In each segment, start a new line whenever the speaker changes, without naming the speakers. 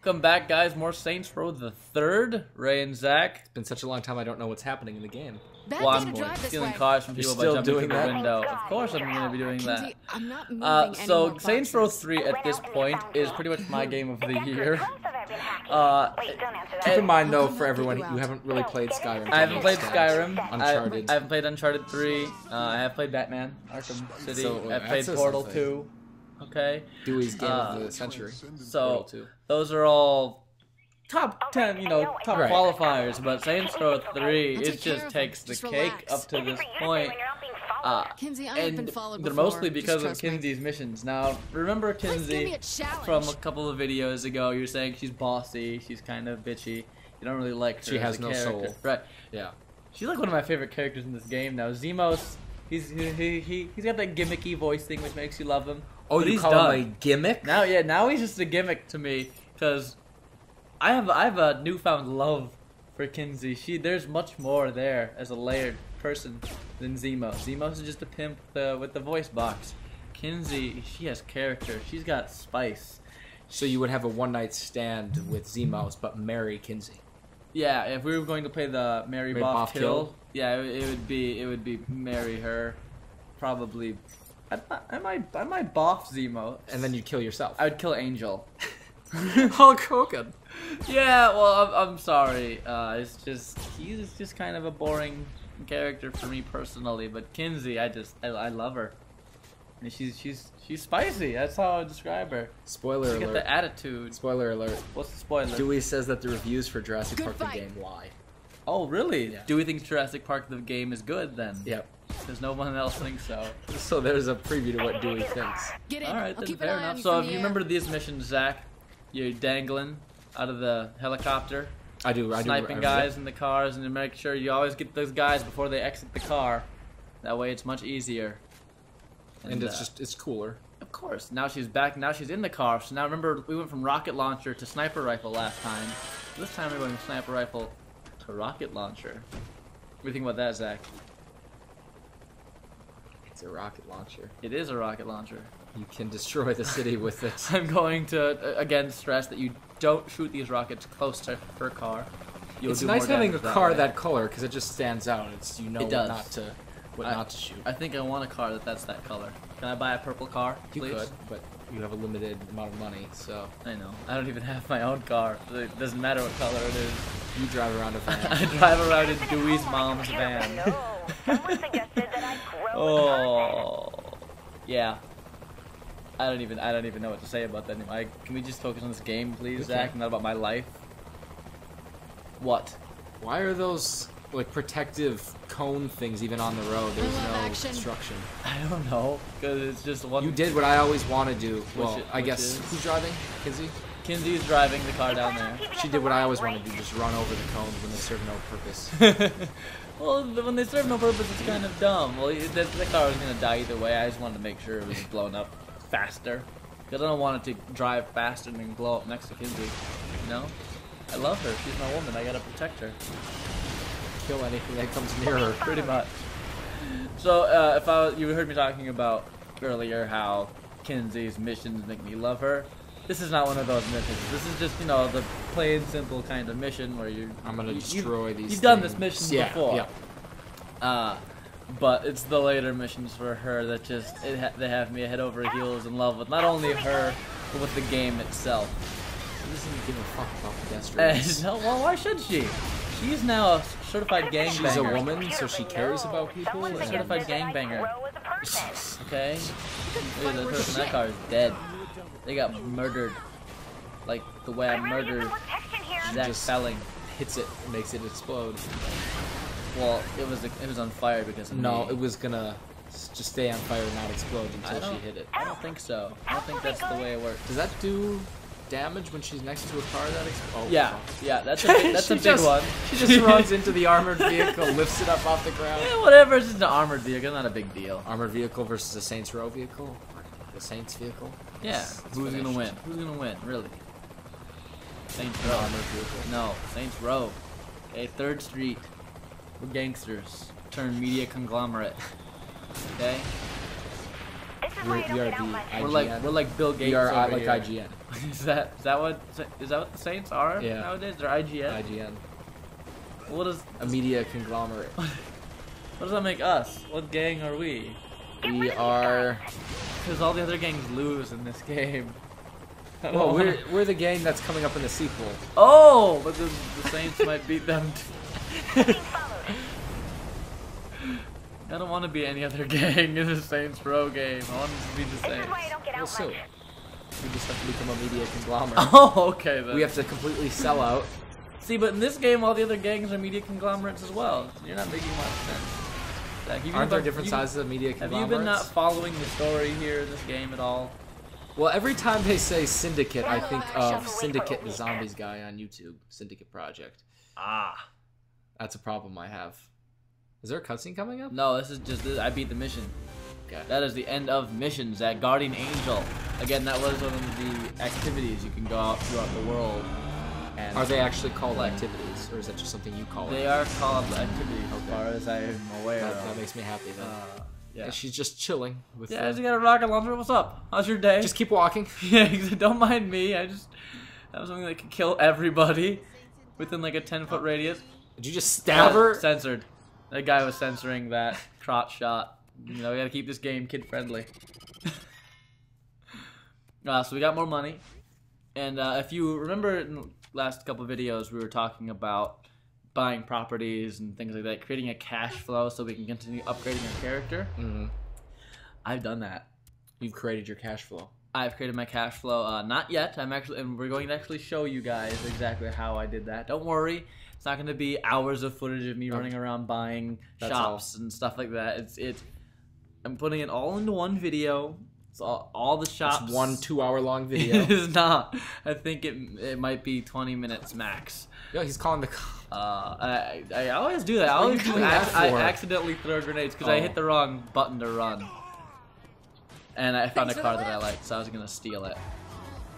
Welcome back, guys. More Saints Row the Third. Ray and Zach.
It's been such a long time I don't know what's happening in the game.
Well, I'm stealing cars from people by jumping through the window. Of course I'm going to be doing that. So Saints Row 3 at this point is pretty much my game of the year.
Keep in mind, though, for everyone, you haven't really played Skyrim.
I haven't played Skyrim.
Uncharted.
I haven't played Uncharted 3. I have played Batman, Arkham City. I've played Portal 2. Okay.
Dewey's game of the century.
So those are all top 10, top qualifiers. But Saints Row 3, it just takes the cake up to this point. And they're mostly because of Kinsey's missions. Now, remember Kinsey from a couple of videos ago? You're saying she's bossy, she's kind of bitchy. You don't really like her.
She has no soul.
Right.
Yeah.
She's like one of my favorite characters in this game now. Zemos, he's got that gimmicky voice thing which makes you love him.
Oh, you call him a gimmick?
Now he's just a gimmick to me because I have a newfound love for Kinsey. There's much more there as a layered person than Zemo. Zemos is just a pimp with the voice box. Kinsey, she has character. She's got spice.
So you would have a one-night stand with Zemos, but marry Kinsey.
Yeah, if we were going to play the Mary Boff Kill, yeah, it would be marry her, probably. I might boff Zemo.
And then you'd kill yourself.
I would kill Angel.
Hulk Hogan.
Yeah, well, I'm sorry. He's just kind of a boring character for me personally. But Kinsey, I love her. And she's spicy. That's how I would describe her.
Spoiler alert.
She got the attitude.
Spoiler alert.
What's the spoiler?
Dewey says that the reviews for Jurassic Park the game lie.
Oh, really?
Yeah.
Dewey thinks Jurassic Park the game is good then?
Yep.
Because no one else thinks so.
So there's a preview to what Dewey thinks.
Alright, then fair enough. So if you remember these missions, Zach, you're dangling out of the helicopter.
I do.
Sniping guys in the cars, and to make sure you always get those guys before they exit the car. That way it's much easier.
And it's cooler.
Of course. Now she's back. Now she's in the car. So now remember, we went from rocket launcher to sniper rifle last time. This time we're going from sniper rifle to rocket launcher. What do you think about that, Zach?
It's a rocket launcher.
It is a rocket launcher.
You can destroy the city with it.
I'm going to again stress that you don't shoot these rockets close to her car.
It's nice having a car that color because it just stands out. What not to shoot.
I think I want a car that's that color. Can I buy a purple car, please?
You could, but you have a limited amount of money, so.
I know. I don't even have my own car. It doesn't matter what color it is.
You drive around a van.
I drive around in Dewey's mom's van. Oh, yeah. I don't even know what to say about that anymore. Can we just focus on this game, please, Zach? Not about my life. What?
Why are those like protective cone things even on the road? There's no construction.
I don't know, because it's just one.
You did what I always want to do. Well, I guess who's driving? Kinsey.
Kinsey's driving the car down there.
She did what I always want to do, just run over the cones when they serve no purpose.
Well, when they serve no purpose, it's kind of dumb. Well, the car was gonna die either way. I just wanted to make sure it was blown up faster, because I don't want it to drive faster and then blow up next to Kinsey. You know, I love her. She's my woman. I gotta protect her.
Kill anything that comes near her.
Pretty much. So, you heard me talking about earlier how Kinsey's missions make me love her. This is not one of those missions. This is just, the plain simple kind of mission where I'm gonna destroy these. You've done this mission before. Yeah. But it's the later missions for her that they have me head over heels in love with not only her, but with the game itself.
She doesn't give a fuck about pedestrians.
No, well, why should she? She's now a certified gangbanger.
She's a woman, so she cares about people.
A certified gangbanger. Okay? Look at the person in that car is dead. They got murdered. Like the way I murdered Zach Felling.
Hits it, makes it explode.
Well, it was on fire because of me.
It was gonna just stay on fire and not explode until she hit it.
I don't think so. I don't think that's the way it works.
Does that do damage when she's next to a car that explodes? Oh,
yeah, that's a big one.
She just runs into the armored vehicle, lifts it up off the ground.
Yeah, whatever, it's just an armored vehicle, not a big deal.
Armored vehicle versus a Saints Row vehicle? The Saints vehicle?
Yeah, who's gonna win? Who's gonna win, really? Saints Row.
Armored vehicle.
No, Saints Row. Okay, 3rd Street. We're gangsters. Turned media conglomerate. Okay?
We are the IGN.
We're like Bill Gates.
We are
over
like
here.
IGN.
Is that what the Saints are nowadays? They're IGN.
IGN.
What is
a media conglomerate?
What does that make us? What gang are we?
We are.
Because all the other gangs lose in this game.
Well, we're the gang that's coming up in the sequel.
Oh, but the Saints might beat them. I don't want to be any other gang in the Saints Row game. I want to be the Saints.
Well, so we just have to become a media conglomerate.
Oh, okay then.
We have to completely sell out.
See, but in this game, all the other gangs are media conglomerates as well. You're not making much sense. Like,
aren't there different sizes of media conglomerates?
Have you been not following the story here in this game at all?
Well, every time they say Syndicate, I think of Syndicate the Zombies guy on YouTube. Syndicate Project.
Ah.
That's a problem I have. Is there a cutscene coming up?
No, this is just I beat the mission. Okay. That is the end of missions at Guardian Angel. Again, that was one of the activities you can go out throughout the world. And
are they actually called activities, or is that just something you call it?
They are called activities, as far as I'm aware.
That makes me happy then.
Yeah.
And she's just chilling with.
Yeah, you got a rocket launcher. What's up? How's your day?
Just keep walking.
Yeah, don't mind me. I just have something that can kill everybody within like a 10-foot radius.
Did you just stab her?
Censored. That guy was censoring that crotch shot. You know, we gotta keep this game kid-friendly. So we got more money. And if you remember in the last couple videos, we were talking about buying properties and things like that, creating a cash flow so we can continue upgrading our character.
Mm-hmm.
I've done that.
You've created your cash flow.
I've created my cash flow. Not yet. And we're going to actually show you guys exactly how I did that. Don't worry. It's not going to be hours of footage of me running around buying shops and stuff like that. I'm putting it all into one video. It's all the shops.
It's 1 2-hour-long video.
It is not. I think it might be 20 minutes max.
Yo, he's calling the.
I always do that. I accidentally throw grenades because I hit the wrong button to run. And I found a car that I liked, so I was gonna steal it.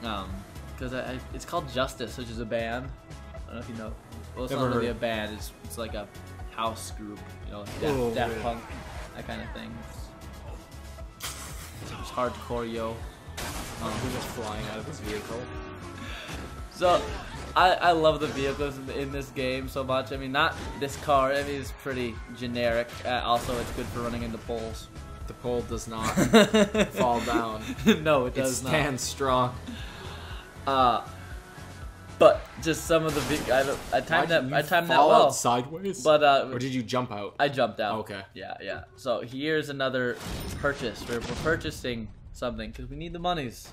Because it's called Justice, which is a band. I don't know if you know. Well, it's not really a band. It's like a house group, you know, Daft Punk, that kind of thing. It's hardcore, yo.
Who's just flying out of his vehicle?
So, I love the vehicles in this game so much. I mean, not this car. I mean, it's pretty generic. Also, it's good for running into poles.
The pole does not fall down.
No, it does not.
It stands strong.
But just some of the I timed that well.
Sideways.
But
or did you jump out?
I jumped out.
Okay.
Yeah. So here's another purchase. We're purchasing something because we need the monies,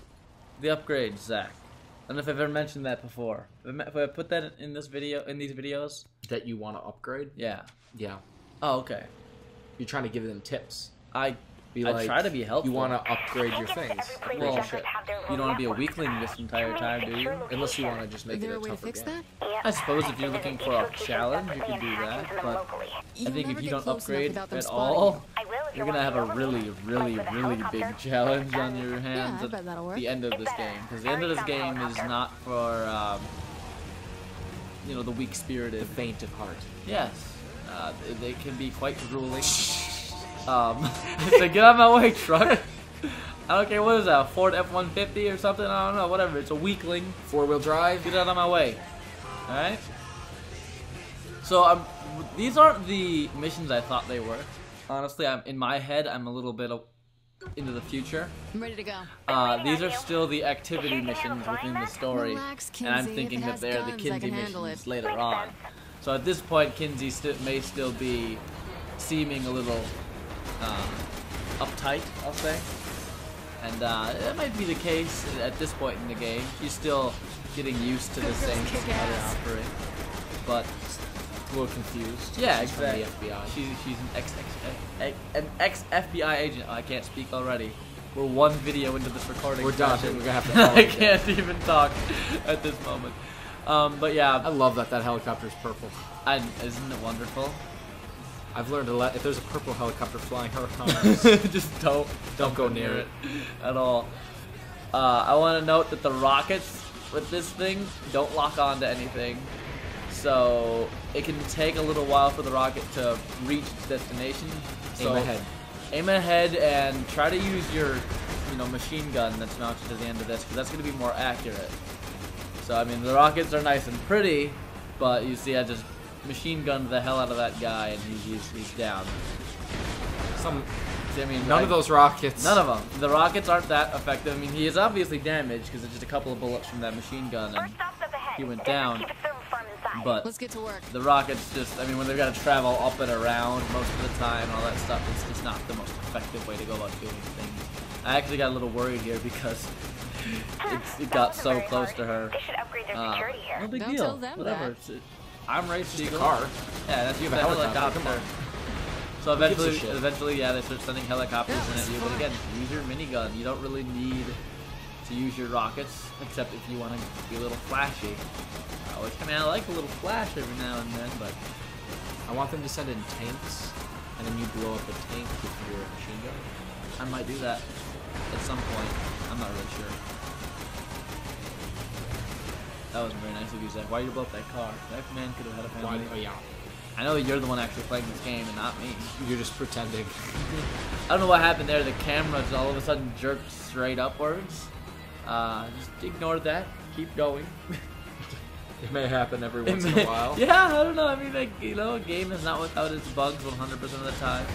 the upgrades, Zach. I don't know if I've ever mentioned that before. If I put that in this video, in these videos,
that you want to upgrade.
Yeah.
Yeah.
Oh, okay.
You're trying to give them tips.
I try to be helpful.
You want to upgrade your things.
Well, you don't want to be a weakling this entire time, do you?
Unless you want to just make it a tougher game.
I suppose if you're looking for a challenge, you can do that. But I think if you don't upgrade at all, you're gonna have a really, really, really big challenge on your hands at the end of this game. Because the end of this game is not for you know, the weak-spirited,
the faint of heart.
Yes, they can be quite grueling. So get out of my way, truck. I don't care, what is that, a Ford F-150 or something? I don't know, whatever. It's a weakling.
4-wheel drive.
Get out of my way. Alright? So, these aren't the missions I thought they were. Honestly, in my head, I'm a little bit into the future.
I'm ready to go.
These are still the activity missions within the story. And I'm thinking that they're the Kinsey missions later on. So at this point, Kinsey may still be seeming a little uptight, I'll say. And that might be the case at this point in the game. She's still getting used to the Saints and how they operate. But
a little confused.
Yeah, exactly.
From the FBI.
She's an ex-FBI agent. Oh, I can't speak already. We're one video into this recording.
We're done. We're gonna have to
I can't even talk at this moment. But yeah.
I love that helicopter's purple.
Isn't it wonderful?
I've learned a lot. If there's a purple helicopter flying around,
just don't go near it at all. I want to note that the rockets with this thing don't lock onto anything, so it can take a little while for the rocket to reach its destination.
Aim ahead.
aim ahead and try to use your, machine gun that's mounted to the end of this, because that's going to be more accurate. So, I mean, the rockets are nice and pretty, but you see I just machine gunned the hell out of that guy, and he's down.
None of those rockets.
None of them. The rockets aren't that effective. I mean, he is obviously damaged, because it's just a couple of bullets from that machine gun, and he went down. But
let's get to work.
The rockets just, I mean, when they've got to travel up and around most of the time and all that stuff, it's just not the most effective way to go about doing things. I actually got a little worried here because it got so close to her.
They should upgrade their security here.
No big
Don't
deal.
tell them
Whatever. I'm Ray Siegel.
Car.
Yeah, that's you.
have a helicopter.
Helicopter. So eventually, yeah, they start sending helicopters in at you. But again, use your minigun. You don't really need to use your rockets, except if you want to be a little flashy. I mean, I like a little flash every now and then, but
I want them to send in tanks, and then you blow up a tank with your machine gun.
I might do that at some point. I'm not really sure. That wasn't very nice of you, Zach. Why did you blow up that car? That man could have had a family.
Oh, yeah.
I know that you're the one actually playing this game and not me.
You're just pretending.
I don't know what happened there. The camera just all of a sudden jerked straight upwards. Just ignore that. Keep going.
It may happen every once in a while.
Yeah, I don't know. I mean, like, a game is not without its bugs 100% of the time.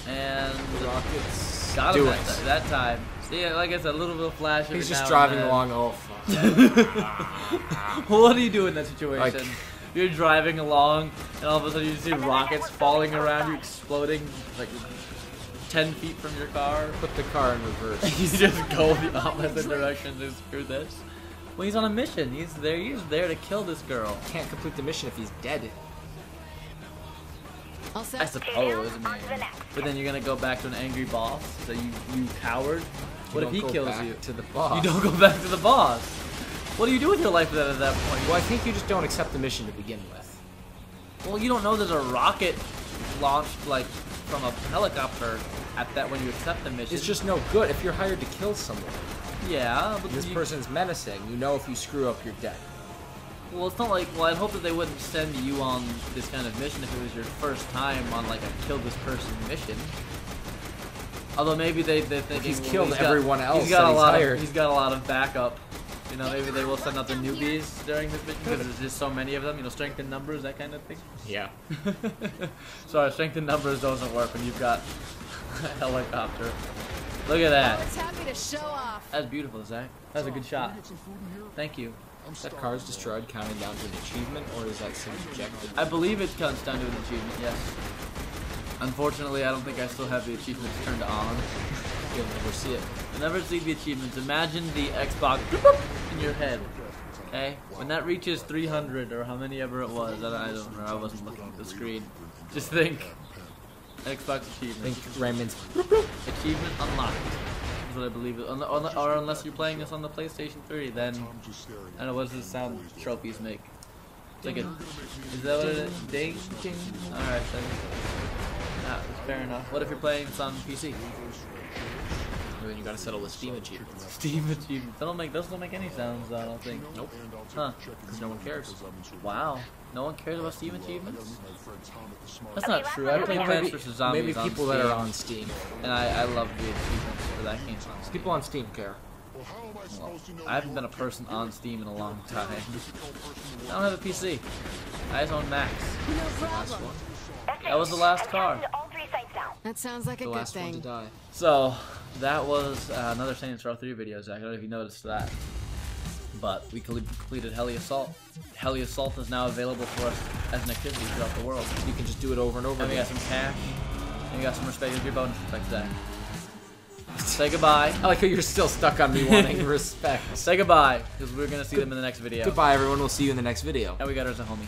And
the rockets
got him that time. See, like I said, a little bit of flash.
He's just driving along. Oh, fuck.
Well, what do you do in that situation? You're driving along, and all of a sudden you see rockets falling around you, exploding like 10 feet from your car.
Put the car in reverse.
You just go the opposite direction to screw this. Well, he's on a mission. He's there to kill this girl.
Can't complete the mission if he's dead.
I suppose, man. But then you're gonna go back to an angry boss. So you coward. What if he kills you?
To the boss.
You don't go back to the boss. What do you do with your life then at that point?
Well, I think you just don't accept the mission to begin with.
Well, you don't know there's a rocket launched like from a helicopter at that when you accept the mission.
It's just no good if you're hired to kill someone.
Yeah, but
this person's menacing. You know if you screw up, you're dead.
Well, it's not like, well, I'd hope that they wouldn't send you on this kind of mission if it was your first time on like a kill this person mission. Although maybe they're thinking
he's killed everyone else. He's got
a lot of backup. You know, maybe they will send out the newbies during this mission because there's just so many of them. You know, strength in numbers, that kind of thing.
Yeah.
Sorry, strength in numbers doesn't work when you've got a helicopter. Look at that.
Always happy to show off.
That's beautiful, Zach. That's a good shot. Thank you.
That car is destroyed, counting down to an achievement, or is that subjective?
I believe it counts down to an achievement, yes. Unfortunately, I don't think I still have the achievements turned on.
You'll never see it.
You'll never see the achievements. Imagine the Xbox in your head. Okay? When that reaches 300, or how many ever it was, I don't know, I wasn't looking at the screen. Just think. Xbox achievement.
Think Raymond's
achievement unlocked. That's what I believe. Or unless you're playing this on the PlayStation 3, then I don't know, what does the sound trophies make? It's like is that what it is? Ding, ding. Alright then. That's fair enough. What if you're playing this on PC?
Then you gotta settle the Steam achievements.
Steam achievements. Those don't make any sounds, I don't think.
Nope.
Huh.
Because no one cares.
Wow. No one cares about Steam achievements? That's not true. I play Plants vs. Zombies
maybe people that are on Steam.
And I love the achievements for that game.
People on Steam care.
Well, I haven't been a person on Steam in a long time. I don't have a PC. I just own Macs.
No problem.
That was the last car.
That sounds like a good thing.
One to die.
So, that was another Saints Row 3 video, Zach. I don't know if you noticed that. But we completed Heli Assault. Heli Assault is now available for us as an activity throughout the world.
You can just do it over and over
again.
again.
And we got some cash. And we got some respect. With your bonus respect, Zach. Say goodbye.
I like how you're still stuck on me wanting respect.
Say goodbye, because we're going to see them in the next video.
Goodbye, everyone. We'll see you in the next video.
And we got her as a homie.